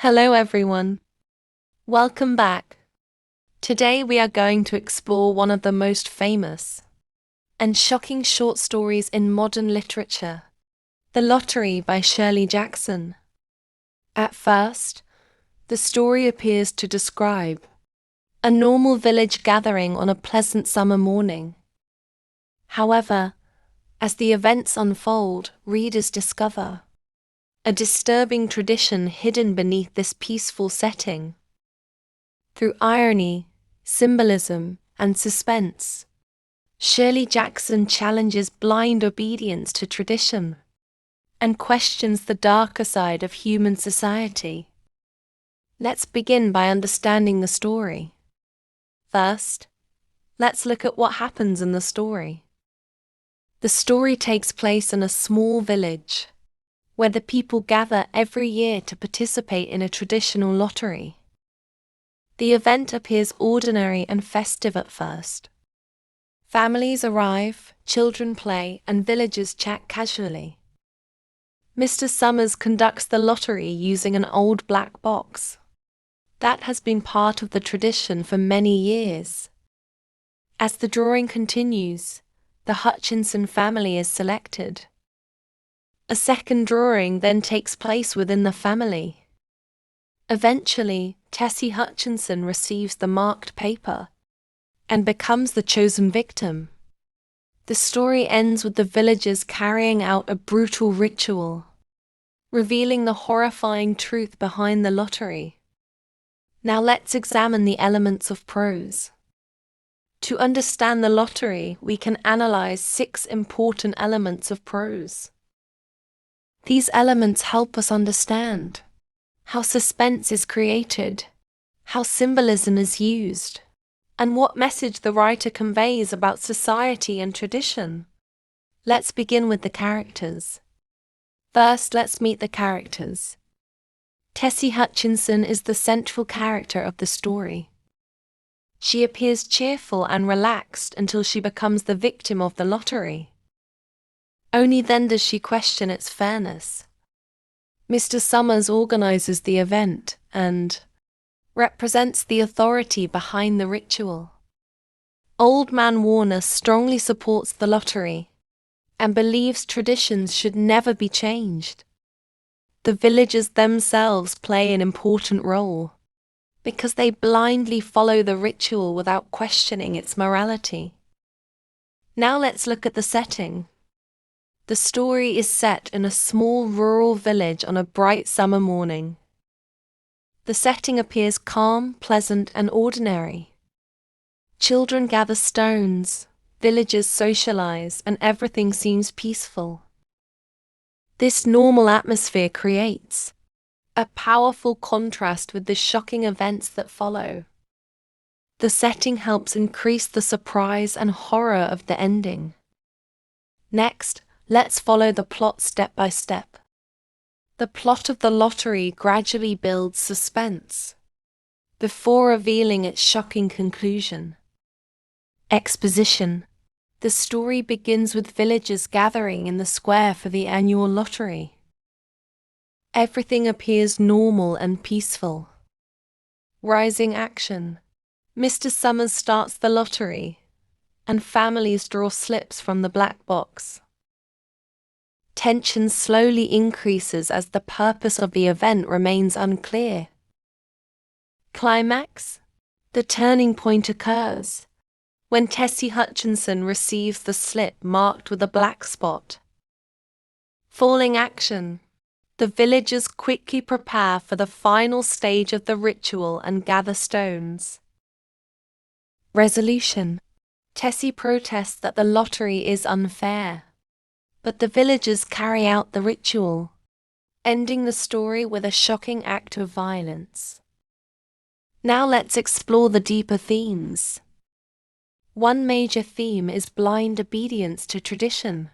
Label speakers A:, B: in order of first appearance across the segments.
A: Hello everyone. Welcome back. Today we are going to explore one of the most famous and shocking short stories in modern literature, The Lottery by Shirley Jackson. At first, the story appears to describe a normal village gathering on a pleasant summer morning. However, as the events unfold, readers discover a disturbing tradition hidden beneath this peaceful setting. Through irony, symbolism, and suspense, Shirley Jackson challenges blind obedience to tradition and questions the darker side of human society. Let's begin by understanding the story. First, let's look at what happens in the story. The story takes place in a small village, where the people gather every year to participate in a traditional lottery. The event appears ordinary and festive at first. Families arrive, children play, and villagers chat casually. Mr. Summers conducts the lottery using an old black box. That has been part of the tradition for many years. As the drawing continues, the Hutchinson family is selected. A second drawing then takes place within the family. Eventually, Tessie Hutchinson receives the marked paper and becomes the chosen victim. The story ends with the villagers carrying out a brutal ritual, revealing the horrifying truth behind the lottery. Now let's examine the elements of prose. To understand the lottery, we can analyze 6 important elements of prose. These elements help us understand how suspense is created, how symbolism is used, and what message the writer conveys about society and tradition. Let's begin with the characters. First, let's meet the characters. Tessie Hutchinson is the central character of the story. She appears cheerful and relaxed until she becomes the victim of the lottery. Only then does she question its fairness. Mr. Summers organizes the event and represents the authority behind the ritual. Old Man Warner strongly supports the lottery and believes traditions should never be changed. The villagers themselves play an important role because they blindly follow the ritual without questioning its morality. Now let's look at the setting. The story is set in a small rural village on a bright summer morning. The setting appears calm, pleasant, and ordinary. Children gather stones, villagers socialize, and everything seems peaceful. This normal atmosphere creates a powerful contrast with the shocking events that follow. The setting helps increase the surprise and horror of the ending. Next, let's follow the plot step by step. The plot of the lottery gradually builds suspense before revealing its shocking conclusion. Exposition. The story begins with villagers gathering in the square for the annual lottery. Everything appears normal and peaceful. Rising action. Mr. Summers starts the lottery, and families draw slips from the black box. Tension slowly increases as the purpose of the event remains unclear. Climax. The turning point occurs when Tessie Hutchinson receives the slip marked with a black spot. Falling action. The villagers quickly prepare for the final stage of the ritual and gather stones. Resolution. Tessie protests that the lottery is unfair, but the villagers carry out the ritual, ending the story with a shocking act of violence. Now let's explore the deeper themes. One major theme is blind obedience to tradition.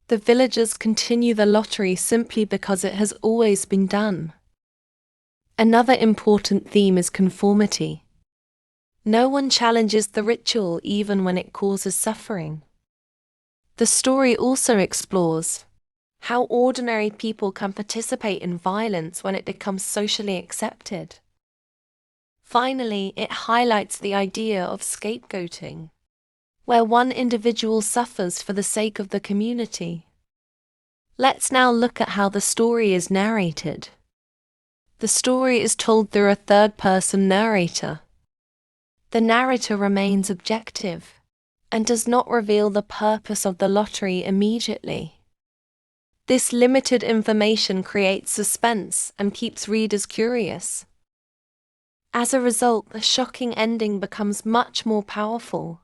A: The villagers continue the lottery simply because it has always been done. Another important theme is conformity. No one challenges the ritual even when it causes suffering. The story also explores how ordinary people can participate in violence when it becomes socially accepted. Finally, it highlights the idea of scapegoating, where one individual suffers for the sake of the community. Let's now look at how the story is narrated. The story is told through a third-person narrator. The narrator remains objective and does not reveal the purpose of the lottery immediately. This limited information creates suspense and keeps readers curious. As a result, the shocking ending becomes much more powerful.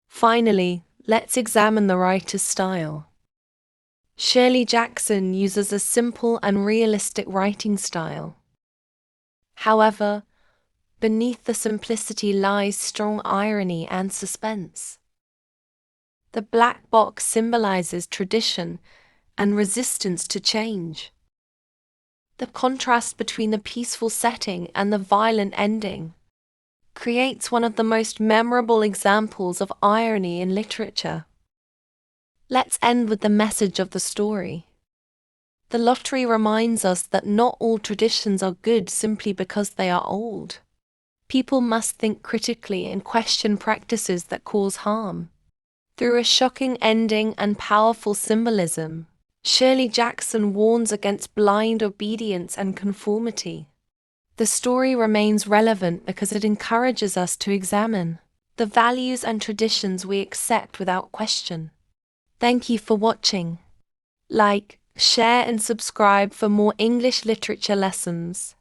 A: Finally, let's examine the writer's style. Shirley Jackson uses a simple and realistic writing style. However, beneath the simplicity lies strong irony and suspense. The black box symbolizes tradition and resistance to change. The contrast between the peaceful setting and the violent ending creates one of the most memorable examples of irony in literature. Let's end with the message of the story. The lottery reminds us that not all traditions are good simply because they are old. People must think critically and question practices that cause harm. Through a shocking ending and powerful symbolism, Shirley Jackson warns against blind obedience and conformity. The story remains relevant because it encourages us to examine the values and traditions we accept without question. Thank you for watching. Like, share and subscribe for more English literature lessons.